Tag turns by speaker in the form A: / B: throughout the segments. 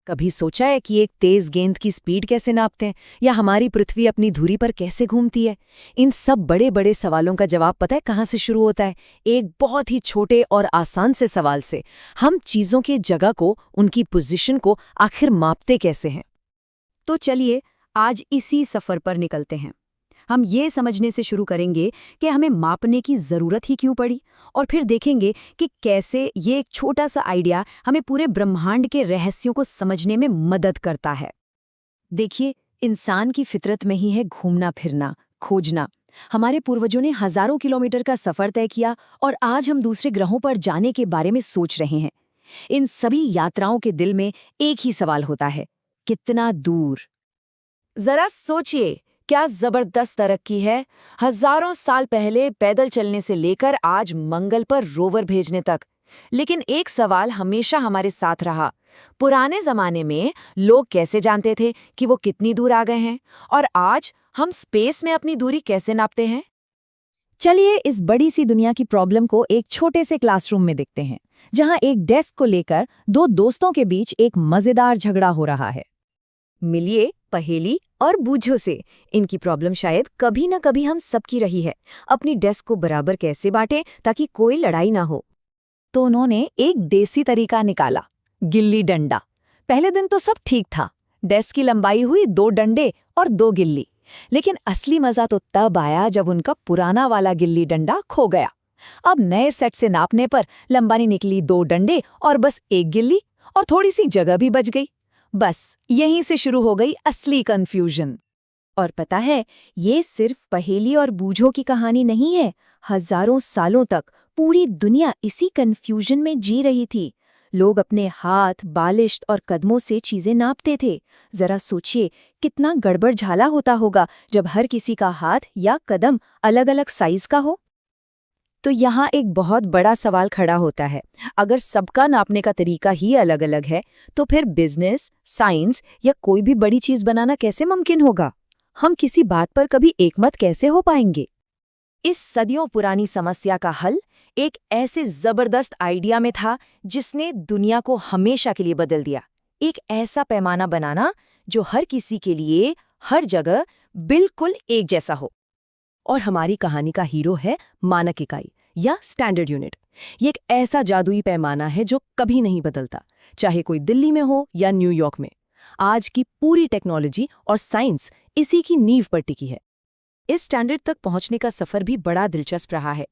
A: कभी सोचा है कि एक तेज गेंद की स्पीड कैसे नापते हैं या हमारी पृथ्वी अपनी धुरी पर कैसे घूमती है? इन सब बड़े बड़े सवालों का जवाब पता है कहाँ से शुरू होता है? एक बहुत ही छोटे और आसान से सवाल से। हम चीज़ों के जगह को, उनकी पोजीशन को आखिर मापते कैसे हैं?
B: तो चलिए आज इसी सफर पर निकलते हैं। हम ये समझने से शुरू करेंगे कि हमें मापने की ज़रूरत ही क्यों पड़ी, और फिर देखेंगे कि कैसे ये एक छोटा सा आइडिया हमें पूरे ब्रह्मांड के रहस्यों को समझने में मदद करता है। देखिए, इंसान की फितरत में ही है घूमना फिरना, खोजना। हमारे पूर्वजों ने हजारों किलोमीटर का सफर तय किया और आज हम दूसरे ग्रहों पर जाने के बारे में सोच रहे हैं। इन सभी यात्राओं के दिल में एक ही सवाल होता है, कितना दूर?
A: जरा सोचिए, क्या जबरदस्त तरक्की है। हजारों साल पहले पैदल चलने से लेकर आज मंगल पर रोवर भेजने तक। लेकिन एक सवाल हमेशा हमारे साथ रहा, पुराने जमाने में लोग कैसे जानते थे कि वो कितनी दूर आ गए हैं, और आज हम स्पेस में अपनी दूरी कैसे नापते हैं?
B: चलिए इस बड़ी सी दुनिया की प्रॉब्लम को एक छोटे से क्लासरूम में देखते हैं, जहां एक डेस्क को लेकर दो दोस्तों के बीच एक मजेदार झगड़ा हो रहा है।
A: मिलिए पहेली और बूझो से। इनकी प्रॉब्लम शायद कभी न कभी हम सबकी रही है। अपनी डेस्क को बराबर कैसे बांटें ताकि कोई लड़ाई ना हो।
B: तो उन्होंने एक देसी तरीका निकाला, गिल्ली डंडा। पहले दिन तो सब ठीक था, डेस्क की लंबाई हुई 2 डंडे और 2 गिल्ली। लेकिन असली मजा तो तब आया जब उनका पुराना वाला गिल्ली डंडा खो गया। अब नए सेट से नापने पर लंबाई निकली 2 डंडे और बस 1 गिल्ली, और थोड़ी सी जगह भी बच गई। बस यहीं से शुरू हो गई असली कंफ्यूजन। और पता है, ये सिर्फ पहेली और बूझों की कहानी नहीं है। हजारों सालों तक पूरी दुनिया इसी कंफ्यूजन में जी रही थी। लोग अपने हाथ, बालिश और कदमों से चीजें नापते थे। जरा सोचिए, कितना गड़बड़ झाला होता होगा जब हर किसी का हाथ या कदम अलग अलग साइज का हो। तो यहाँ एक बहुत बड़ा सवाल खड़ा होता है, अगर सबका नापने का तरीका ही अलग अलग है, तो फिर बिजनेस, साइंस या कोई भी बड़ी चीज बनाना कैसे मुमकिन होगा? हम किसी बात पर कभी एकमत कैसे हो पाएंगे? इस सदियों पुरानी समस्या का हल एक ऐसे जबरदस्त आइडिया में था जिसने दुनिया को हमेशा के लिए बदल दिया। एक ऐसा पैमाना बनाना जो हर किसी के लिए, हर जगह बिल्कुल एक जैसा हो। और हमारी कहानी का हीरो है मानक इकाई या स्टैंडर्ड यूनिट। ये एक ऐसा जादुई पैमाना है जो कभी नहीं बदलता, चाहे कोई दिल्ली में हो या न्यूयॉर्क में। आज की पूरी टेक्नोलॉजी और साइंस इसी की नींव पर टिकी है। इस स्टैंडर्ड तक पहुंचने का सफर भी बड़ा दिलचस्प रहा है।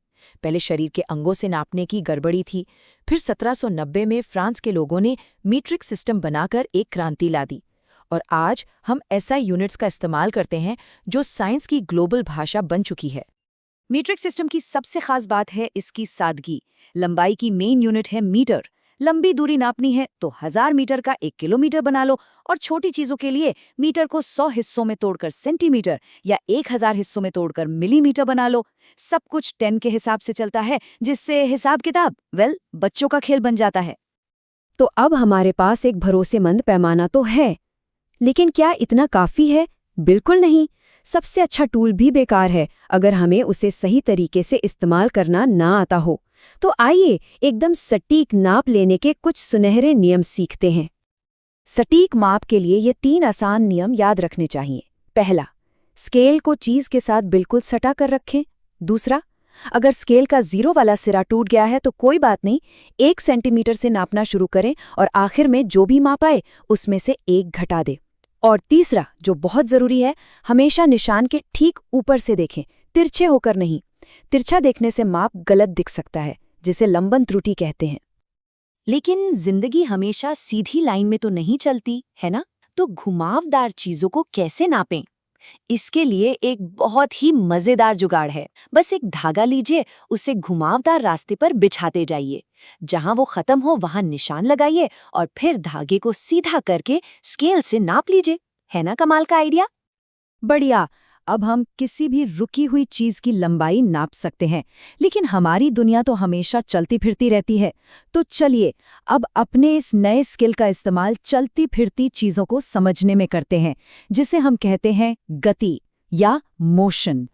B: पहले शरीर के अंगों से नापने की गड़बड़ी थी, फिर 1790 में फ्रांस के लोगों ने मीट्रिक सिस्टम बनाकर एक क्रांति ला दी, और आज हम एसआई यूनिट्स का इस्तेमाल करते हैं जो साइंस की ग्लोबल भाषा बन चुकी है। मीट्रिक सिस्टम की सबसे खास बात है इसकी सादगी। लंबाई की मेन यूनिट है मीटर। लंबी दूरी नापनी है तो 1000 मीटर का 1 किलोमीटर बना लो, और छोटी चीजों के लिए मीटर को 100 हिस्सों में तोड़कर सेंटीमीटर या 1000 हिस्सों में तोड़कर मिलीमीटर बना लो। सब कुछ 10 के हिसाब से चलता है, जिससे हिसाब किताब बच्चों का खेल बन जाता है। तो अब हमारे पास एक भरोसेमंद पैमाना तो है, लेकिन क्या इतना काफी है? बिल्कुल नहीं। सबसे अच्छा टूल भी बेकार है अगर हमें उसे सही तरीके से इस्तेमाल करना ना आता हो। तो आइए एकदम सटीक नाप लेने के कुछ सुनहरे नियम सीखते हैं। सटीक माप के लिए ये 3 आसान नियम याद रखने चाहिए। पहला, स्केल को चीज के साथ बिल्कुल सटा कर रखें। दूसरा, अगर स्केल का 0 वाला सिरा टूट गया है तो कोई बात नहीं, 1 सेंटीमीटर से नापना शुरू करें और आखिर में जो भी माप आए उसमें से 1 घटा दें। और तीसरा, जो बहुत जरूरी है, हमेशा निशान के ठीक ऊपर से देखें, तिरछे होकर नहीं। तिरछा देखने से माप गलत दिख सकता है, जिसे लंबन त्रुटि कहते हैं। लेकिन जिंदगी हमेशा सीधी लाइन में तो नहीं चलती है ना? तो घुमावदार चीजों को कैसे नापें? इसके लिए एक बहुत ही मजेदार जुगाड़ है। बस एक धागा लीजिए, उसे घुमावदार रास्ते पर बिछाते जाइए। जहां वो खत्म हो वहां निशान लगाइए और फिर धागे को सीधा करके स्केल से नाप लीजिए। है ना कमाल का आइडिया? बढ़िया। अब हम किसी भी रुकी हुई चीज की लंबाई नाप सकते हैं, लेकिन हमारी दुनिया तो हमेशा चलती फिरती रहती है। तो चलिए अब अपने इस नए स्किल का इस्तेमाल चलती फिरती चीजों को समझने में करते हैं, जिसे हम कहते हैं गति या मोशन।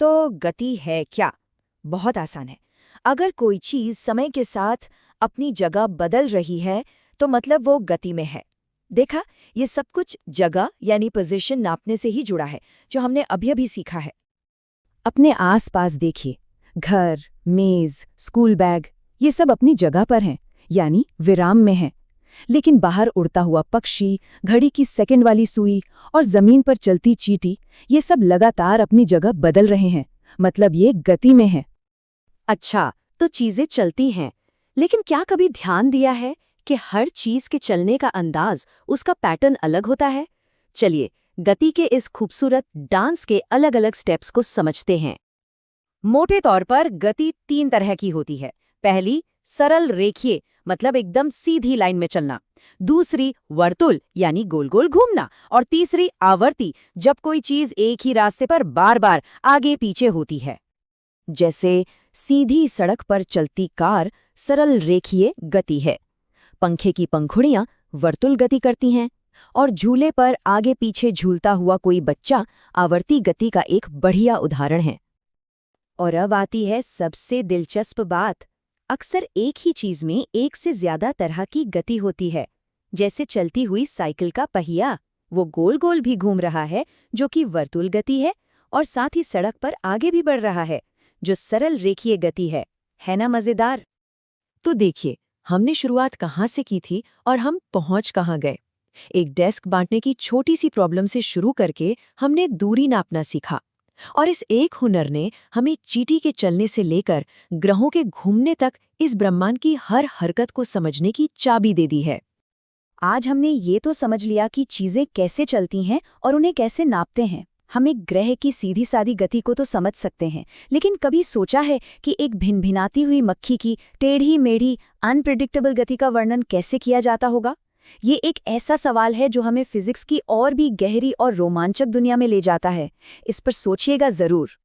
B: तो गति है क्या? बहुत आसान है। अगर कोई चीज समय के साथ अपनी जगह बदल रही है तो मतलब वो गति में है। देखा, ये सब कुछ जगह यानी पोजीशन नापने से ही जुड़ा है, जो हमने अभी सीखा है। अपने आसपास देखिए, घर, मेज, स्कूल बैग, ये सब अपनी जगह पर हैं, यानी विराम में हैं। लेकिन बाहर उड़ता हुआ पक्षी, घड़ी की सेकंड वाली सुई और जमीन पर चलती चींटी, ये सब लगातार अपनी जगह बदल रहे हैं, मतलब ये गति में है।
A: अच्छा, तो चीजें चलती हैं, लेकिन क्या कभी ध्यान दिया है कि हर चीज के चलने का अंदाज, उसका पैटर्न अलग होता है? चलिए, गति के इस खूबसूरत डांस के अलग-अलग स्टेप्स को समझते हैं। मोटे तौर पर गति 3 तरह की होती है। पहली, सरल रेखीय, मतलब एकदम सीधी लाइन में चलना। दूसरी, वर्तुल यानी गोल गोल घूमना। और तीसरी, आवर्ती, जब कोई चीज एक ही रास्ते पर बार-बार आगे पीछे होती है। जैसे सीधी सड़क पर चलती कार सरल रेखीय गति है, पंखे की पंखुड़ियां वर्तुल गति करती हैं, और झूले पर आगे पीछे झूलता हुआ कोई बच्चा आवर्ती गति का एक बढ़िया उदाहरण है। और अब आती है सबसे दिलचस्प बात। अक्सर एक ही चीज में एक से ज्यादा तरह की गति होती है। जैसे चलती हुई साइकिल का पहिया, वो गोल गोल भी घूम रहा है, जो कि वर्तुल गति है, और साथ ही सड़क पर आगे भी बढ़ रहा है, जो सरल रेखीय गति है ना मजेदार? तो देखिए, हमने शुरुआत कहाँ से की थी और हम पहुंच कहाँ गए। एक डेस्क बांटने की छोटी सी प्रॉब्लम से शुरू करके हमने दूरी नापना सीखा, और इस एक हुनर ने हमें चींटी के चलने से लेकर ग्रहों के घूमने तक इस ब्रह्मांड की हर हरकत को समझने की चाबी दे दी है।
B: आज हमने ये तो समझ लिया कि चीजें कैसे चलती हैं और उन्हें कैसे नापते हैं। हम एक ग्रह की सीधी सादी गति को तो समझ सकते हैं, लेकिन कभी सोचा है कि एक भिनभिनाती हुई मक्खी की टेढ़ी मेढ़ी अनप्रिडिक्टेबल गति का वर्णन कैसे किया जाता होगा? ये एक ऐसा सवाल है जो हमें फिजिक्स की और भी गहरी और रोमांचक दुनिया में ले जाता है। इस पर सोचिएगा जरूर।